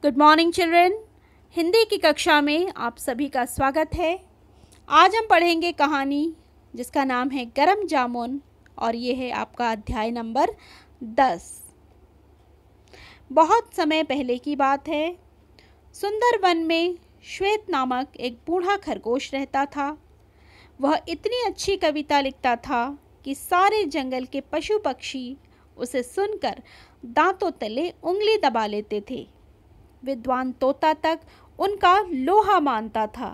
Good morning children. Hindi की कक्षा में आप सभी का स्वागत है। आज हम पढ़ेंगे कहानी जिसका नाम है गरम जामुन और ये है आपका अध्याय नंबर 10। बहुत समय पहले की बात है। सुंदर वन में श्वेत नामक एक बूढ़ा खरगोश रहता था। वह इतनी अच्छी कविता लिखता था कि सारे जंगल के पशु पक्षी उसे सुनकर दांतों तले उंगली दबा लेते थे। विद्वान तोता तक उनका लोहा मानता था।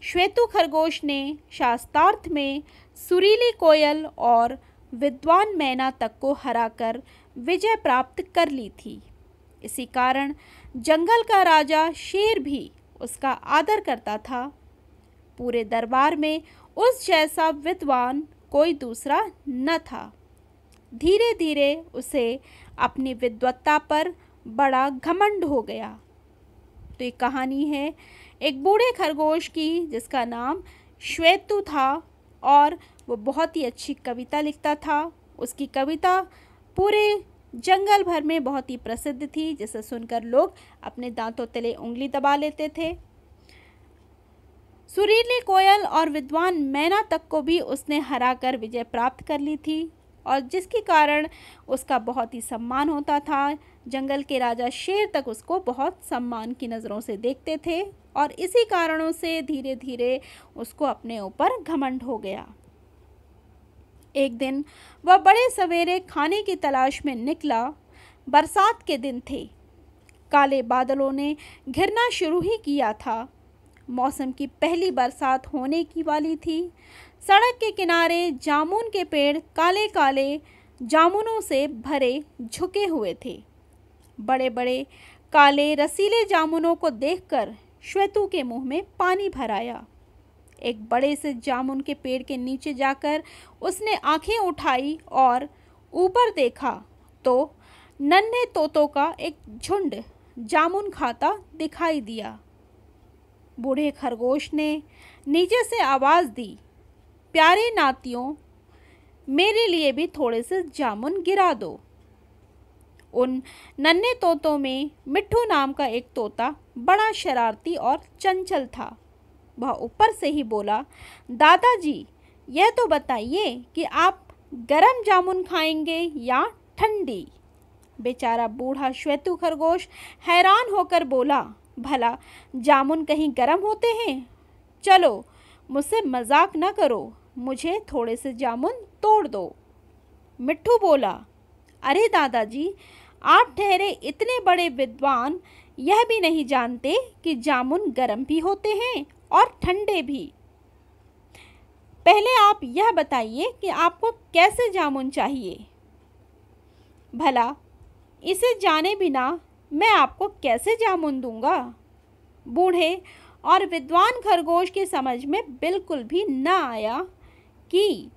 श्वेतु खरगोश ने शास्त्रार्थ में सुरीली कोयल और विद्वान मैना तक को हराकर विजय प्राप्त कर ली थी। इसी कारण जंगल का राजा शेर भी उसका आदर करता था। पूरे दरबार में उस जैसा विद्वान कोई दूसरा न था। धीरे धीरे उसे अपनी विद्वत्ता पर बड़ा घमंड हो गया। तो एक कहानी है एक बूढ़े खरगोश की जिसका नाम श्वेतु था और वो बहुत ही अच्छी कविता लिखता था। उसकी कविता पूरे जंगल भर में बहुत ही प्रसिद्ध थी, जिसे सुनकर लोग अपने दांतों तले उंगली दबा लेते थे। सुरीली कोयल और विद्वान मैना तक को भी उसने हराकर विजय प्राप्त कर ली थी और जिसके कारण उसका बहुत ही सम्मान होता था। जंगल के राजा शेर तक उसको बहुत सम्मान की नज़रों से देखते थे और इसी कारणों से धीरे धीरे उसको अपने ऊपर घमंड हो गया। एक दिन वह बड़े सवेरे खाने की तलाश में निकला। बरसात के दिन थे। काले बादलों ने घिरना शुरू ही किया था। मौसम की पहली बरसात होने की वाली थी। सड़क के किनारे जामुन के पेड़ काले काले जामुनों से भरे झुके हुए थे। बड़े बड़े काले रसीले जामुनों को देखकर श्वेतु के मुंह में पानी भर आया। एक बड़े से जामुन के पेड़ के नीचे जाकर उसने आंखें उठाई और ऊपर देखा तो नन्हे तोतों का एक झुंड जामुन खाता दिखाई दिया। बूढ़े खरगोश ने नीचे से आवाज़ दी, प्यारे नातियों, मेरे लिए भी थोड़े से जामुन गिरा दो। उन नन्हे तोतों में मिट्ठू नाम का एक तोता बड़ा शरारती और चंचल था। वह ऊपर से ही बोला, दादाजी, यह तो बताइए कि आप गरम जामुन खाएंगे या ठंडी। बेचारा बूढ़ा श्वेतु खरगोश हैरान होकर बोला, भला जामुन कहीं गरम होते हैं? चलो मुझसे मजाक न करो, मुझे थोड़े से जामुन तोड़ दो। मिट्ठू बोला, अरे दादाजी, आप ठहरे इतने बड़े विद्वान यह भी नहीं जानते कि जामुन गरम भी होते हैं और ठंडे भी। पहले आप यह बताइए कि आपको कैसे जामुन चाहिए। भला इसे जाने बिना मैं आपको कैसे जामुन दूंगा। बूढ़े और विद्वान खरगोश की समझ में बिल्कुल भी न आया कि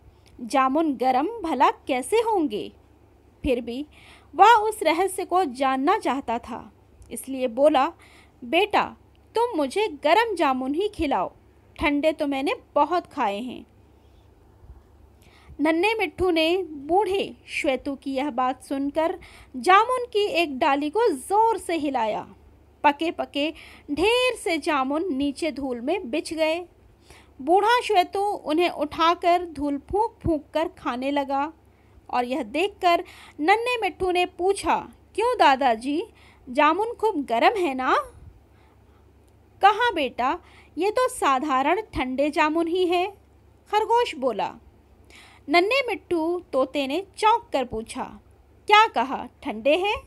जामुन गरम भला कैसे होंगे। फिर भी वह उस रहस्य को जानना चाहता था, इसलिए बोला, बेटा, तुम मुझे गरम जामुन ही खिलाओ, ठंडे तो मैंने बहुत खाए हैं। नन्हे मिट्ठू ने बूढ़े श्वेतु की यह बात सुनकर जामुन की एक डाली को जोर से हिलाया। पके पके ढेर से जामुन नीचे धूल में बिछ गए। बूढ़ा श्वेतु उन्हें उठाकर धूल फूंक फूंक कर खाने लगा और यह देखकर नन्हे मिट्ठू ने पूछा, क्यों दादाजी, जामुन खूब गरम है ना? कहाँ बेटा, ये तो साधारण ठंडे जामुन ही है, खरगोश बोला। नन्हे मिट्ठू तोते ने चौंक कर पूछा, क्या कहा, ठंडे हैं?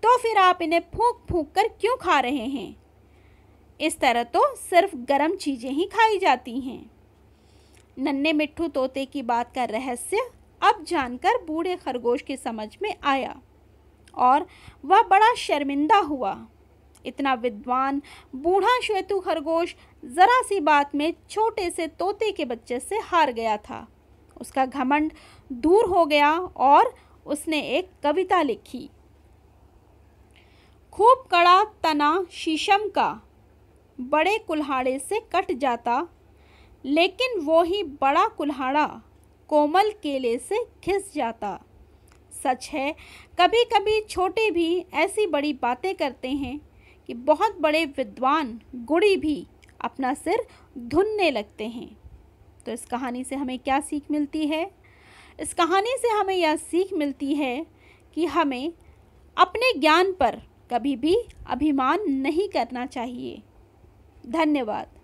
तो फिर आप इन्हें फूंक फूंक कर क्यों खा रहे हैं? इस तरह तो सिर्फ गरम चीज़ें ही खाई जाती हैं। नन्हे मिट्ठू तोते की बात का रहस्य अब जानकर बूढ़े खरगोश की समझ में आया और वह बड़ा शर्मिंदा हुआ। इतना विद्वान बूढ़ा श्वेतु खरगोश जरा सी बात में छोटे से तोते के बच्चे से हार गया था। उसका घमंड दूर हो गया और उसने एक कविता लिखी। खूब कड़ा तना शीशम का, बड़े कुल्हाड़े से कट जाता, लेकिन वो ही बड़ा कुल्हाड़ा कोमल केले से घिस जाता। सच है, कभी कभी छोटे भी ऐसी बड़ी बातें करते हैं कि बहुत बड़े विद्वान गुणी भी अपना सिर धुनने लगते हैं। तो इस कहानी से हमें क्या सीख मिलती है? इस कहानी से हमें यह सीख मिलती है कि हमें अपने ज्ञान पर कभी भी अभिमान नहीं करना चाहिए। धन्यवाद।